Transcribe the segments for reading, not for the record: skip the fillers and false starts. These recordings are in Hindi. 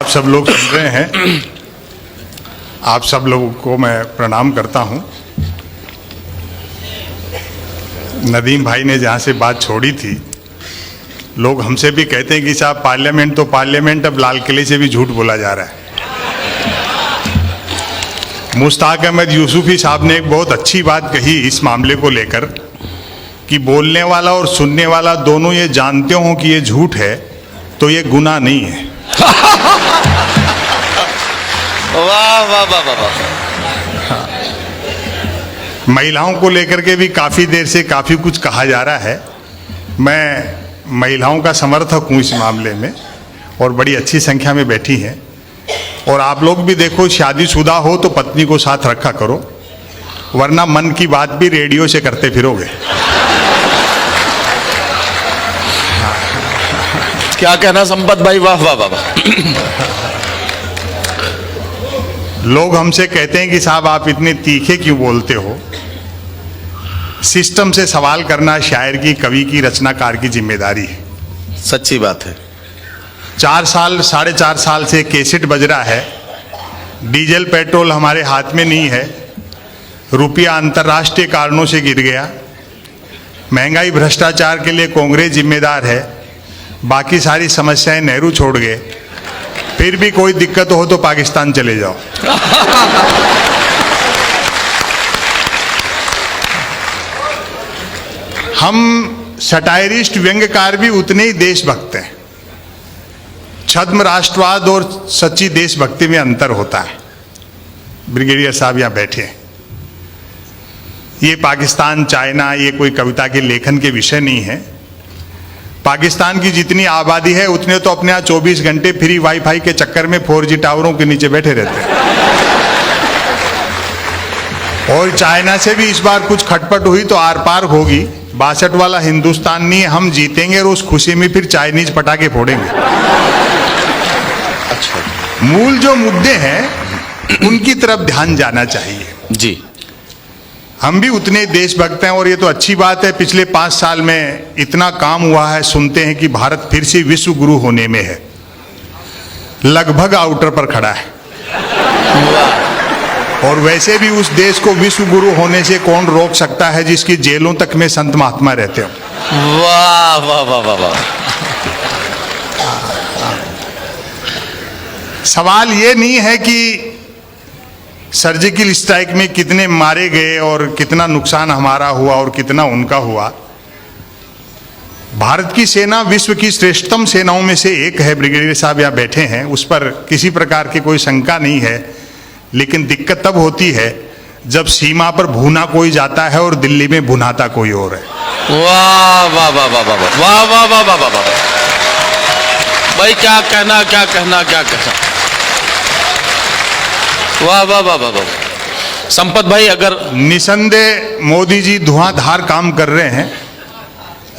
सब लोग सुन रहे हैं, आप सब लोगों को मैं प्रणाम करता हूं। नदीम भाई ने जहां से बात छोड़ी थी, लोग हमसे भी कहते हैं कि साहब पार्लियामेंट तो पार्लियामेंट, अब लाल किले से भी झूठ बोला जा रहा है। मुश्ताक अहमद यूसुफी साहब ने एक बहुत अच्छी बात कही इस मामले को लेकर कि बोलने वाला और सुनने वाला दोनों ये जानते हो कि ये झूठ है तो ये गुनाह नहीं है। वाह वाह वाह वाह। महिलाओं को लेकर के भी काफ़ी देर से काफ़ी कुछ कहा जा रहा है। मैं महिलाओं का समर्थक हूँ इस मामले में, और बड़ी अच्छी संख्या में बैठी हैं। और आप लोग भी देखो, शादीशुदा हो तो पत्नी को साथ रखा करो, वरना मन की बात भी रेडियो से करते फिरोगे। क्या कहना संपत भाई, वाह वाह वाह। लोग हमसे कहते हैं कि साहब आप इतने तीखे क्यों बोलते हो। सिस्टम से सवाल करना शायर की, कवि की, रचनाकार की जिम्मेदारी है। सच्ची बात है। 4 साल 4.5 साल से कैसेट बज रहा है, डीजल पेट्रोल हमारे हाथ में नहीं है, रुपया अंतर्राष्ट्रीय कारणों से गिर गया, महंगाई भ्रष्टाचार के लिए कांग्रेस जिम्मेदार है, बाकी सारी समस्याएं नेहरू छोड़ गए, फिर भी कोई दिक्कत हो तो पाकिस्तान चले जाओ। हम सटायरिस्ट व्यंग्यकार भी उतने ही देशभक्त हैं। छद्म राष्ट्रवाद और सच्ची देशभक्ति में अंतर होता है। ब्रिगेडियर साहब यहाँ बैठे हैं। ये पाकिस्तान, चाइना, ये कोई कविता के लेखन के विषय नहीं है। पाकिस्तान की जितनी आबादी है उतने तो अपने यहाँ 24 घंटे फ्री वाईफाई के चक्कर में 4G टावरों के नीचे बैठे रहते हैं। और चाइना से भी इस बार कुछ खटपट हुई तो आर पार होगी। 62 वाला हिंदुस्तान नहीं है, हम जीतेंगे और उस खुशी में फिर चाइनीज पटाखे फोड़ेंगे। अच्छा, मूल जो मुद्दे हैं उनकी तरफ ध्यान जाना चाहिए जी। हम भी उतने देशभक्त हैं, और ये तो अच्छी बात है। पिछले 5 साल में इतना काम हुआ है, सुनते हैं कि भारत फिर से विश्व गुरु होने में है, लगभग आउटर पर खड़ा है। और वैसे भी उस देश को विश्व गुरु होने से कौन रोक सकता है जिसकी जेलों तक में संत महात्मा रहते हो। वाह वाह वाह वाह वाह। सवाल ये नहीं है कि सर्जिकल स्ट्राइक में कितने मारे गए और कितना नुकसान हमारा हुआ और कितना उनका हुआ। भारत की सेना विश्व की श्रेष्ठतम सेनाओं में से एक है। ब्रिगेडियर साहब यहाँ बैठे हैं, उस पर किसी प्रकार की कोई शंका नहीं है। लेकिन दिक्कत तब होती है जब सीमा पर भूना कोई जाता है और दिल्ली में भुनाता कोई और है। वाह वाह वाह वाह वाह वाह वाह वाह वाह वाह वाह। भाई क्या कहना, क्या कहना, क्या कहना। वाह वाह वाह वाह वाह। संपत भाई, अगर निसंदेह मोदी जी धुआंधार काम कर रहे हैं।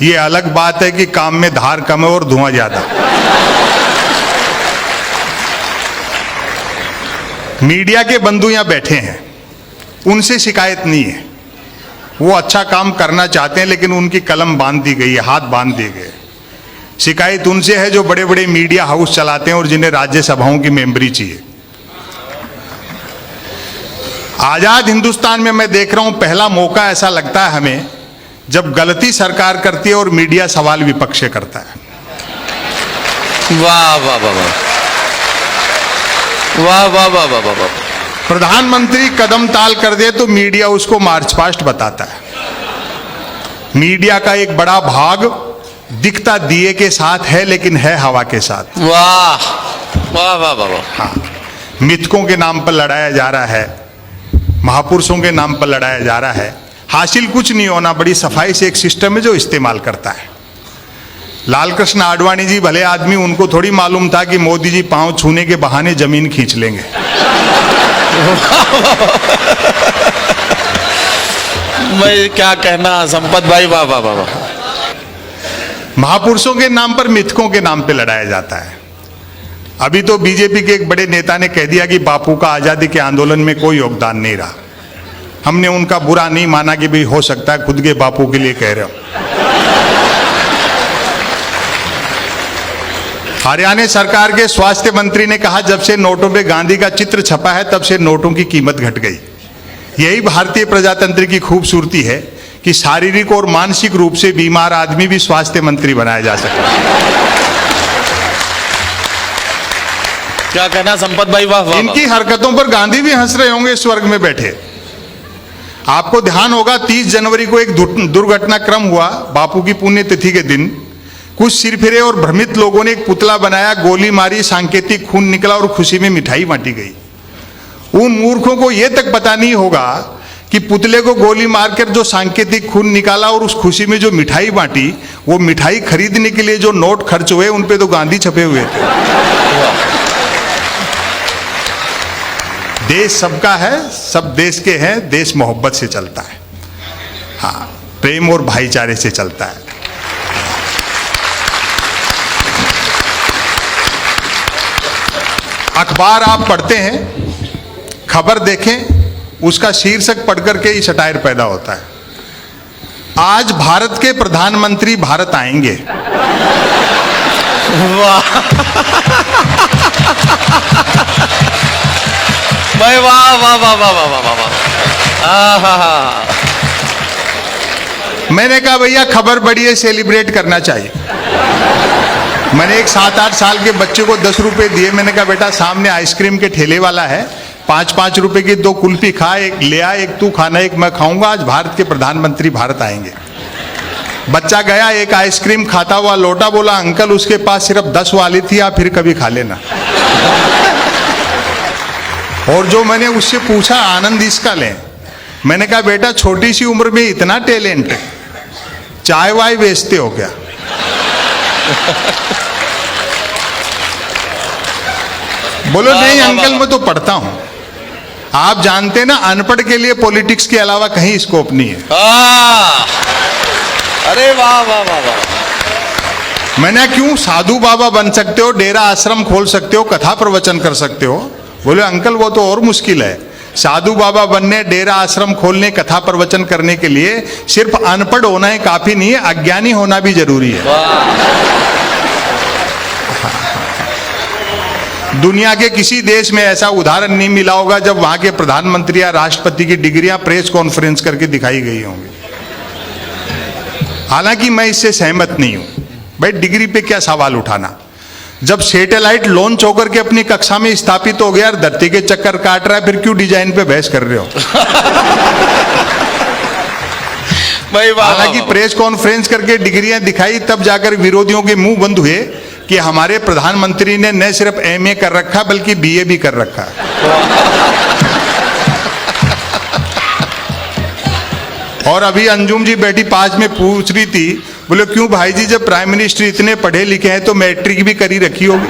ये अलग बात है कि काम में धार कम है और धुआं ज्यादा। मीडिया के बंधु यहां बैठे हैं, उनसे शिकायत नहीं है। वो अच्छा काम करना चाहते हैं, लेकिन उनकी कलम बांध दी गई है, हाथ बांध दिए गए। शिकायत उनसे है जो बड़े बड़े मीडिया हाउस चलाते हैं और जिन्हें राज्यसभाओं की मेंबरी चाहिए। आजाद हिंदुस्तान में मैं देख रहा हूं, पहला मौका ऐसा लगता है हमें जब गलती सरकार करती है और मीडिया सवाल विपक्ष से करता है। वाह वाह वाह वाह वाह वाह वाह वाह वाह वाह। प्रधानमंत्री कदम ताल कर दे तो मीडिया उसको मार्च पास्ट बताता है। मीडिया का एक बड़ा भाग दिखता दिए के साथ है, लेकिन है हवा के साथ। वाह वाह वाह वाह वाह। हाँ, मिथकों के नाम पर लड़ाया जा रहा है, महापुरुषों के नाम पर लड़ाया जा रहा है। हासिल कुछ नहीं होना। बड़ी सफाई से एक सिस्टम है जो इस्तेमाल करता है। लाल कृष्ण आडवाणी जी भले आदमी, उनको थोड़ी मालूम था कि मोदी जी पांव छूने के बहाने जमीन खींच लेंगे। मैं क्या कहना संपत भाई, वाह वाह वाह वाह। महापुरुषों के नाम पर, मिथकों के नाम पे लड़ाया जाता है। अभी तो बीजेपी के एक बड़े नेता ने कह दिया कि बापू का आजादी के आंदोलन में कोई योगदान नहीं रहा। हमने उनका बुरा नहीं माना कि भाई हो सकता है खुद के बापू के लिए कह रहे हो। हरियाणा सरकार के स्वास्थ्य मंत्री ने कहा, जब से नोटों पे गांधी का चित्र छपा है तब से नोटों की कीमत घट गई। यही भारतीय प्रजातंत्र की खूबसूरती है कि शारीरिक और मानसिक रूप से बीमार आदमी भी स्वास्थ्य मंत्री बनाया जा सकता है। क्या कहना संपत भाई, वाह वाह। इनकी हरकतों पर गांधी भी हंस रहे होंगे स्वर्ग में बैठे। आपको ध्यान होगा 30 जनवरी को एक दुर्घटनाक्रम हुआ बापू की पुण्यतिथि के दिन। कुछ सिरफिरे और भ्रमित लोगों ने एक पुतला बनाया, गोली मारी, सांकेतिक खून निकला और खुशी में मिठाई बांटी गई। उन मूर्खों को यह तक पता नहीं होगा कि पुतले को गोली मारकर जो सांकेतिक खून निकाला और उस खुशी में जो मिठाई बांटी, वो मिठाई खरीदने के लिए जो नोट खर्च हुए उन पे तो गांधी छपे हुए थे। देश सबका है, सब देश के हैं, देश मोहब्बत से चलता है, हाँ, प्रेम और भाईचारे से चलता है। अखबार आप पढ़ते हैं, खबर देखें, उसका शीर्षक पढ़कर के ही सटायर पैदा होता है। आज भारत के प्रधानमंत्री भारत आएंगे। वाह भाई, वाह वाह वाह वाह वाह वाह वाह। मैंने कहा भैया खबर बड़ी है, सेलिब्रेट करना चाहिए। मैंने एक 7-8 साल के बच्चे को 10 रुपए दिए। मैंने कहा बेटा सामने आइसक्रीम के ठेले वाला है, 5-5 रुपए की 2 कुल्फी खा, एक ले आ, एक तू खाना, एक मैं खाऊंगा। आज भारत के प्रधानमंत्री भारत आएंगे। बच्चा गया, एक आइसक्रीम खाता हुआ लौटा, बोला अंकल उसके पास सिर्फ 10 वाली थी, आप फिर कभी खा लेना। और जो मैंने उससे पूछा आनंद इसका लें, मैंने कहा बेटा छोटी सी उम्र में इतना टैलेंट, चाय वाय बेचते हो क्या? बोलो नहीं अंकल मैं तो पढ़ता हूं। आप जानते ना अनपढ़ के लिए पॉलिटिक्स के अलावा कहीं स्कोप नहीं है। अरे वाह वाह वाह वाह। मैंने क्यों, साधु बाबा बन सकते हो, डेरा आश्रम खोल सकते हो, कथा प्रवचन कर सकते हो। बोले अंकल वो तो और मुश्किल है। साधु बाबा बनने, डेरा आश्रम खोलने, कथा प्रवचन करने के लिए सिर्फ अनपढ़ होना ही काफी नहीं है, अज्ञानी होना भी जरूरी है। दुनिया के किसी देश में ऐसा उदाहरण नहीं मिला होगा जब वहां के प्रधानमंत्री या राष्ट्रपति की डिग्रियां प्रेस कॉन्फ्रेंस करके दिखाई गई होंगी। हालांकि मैं इससे सहमत नहीं हूं। भाई डिग्री पे क्या सवाल उठाना, जब सैटेलाइट लॉन्च होकर के अपनी कक्षा में स्थापित हो गया और धरती के चक्कर काट रहा है, फिर क्यों डिजाइन पे बहस कर रहे हो? हालांकि प्रेस कॉन्फ्रेंस करके डिग्रियां दिखाई, तब जाकर विरोधियों के मुंह बंद हुए कि हमारे प्रधानमंत्री ने न सिर्फ एमए कर रखा बल्कि बीए भी कर रखा। और अभी अंजुम जी बैठी पास में पूछ रही थी, बोले क्यों भाई जी जब प्राइम मिनिस्टर इतने पढ़े लिखे हैं तो मैट्रिक भी करी रखी होगी।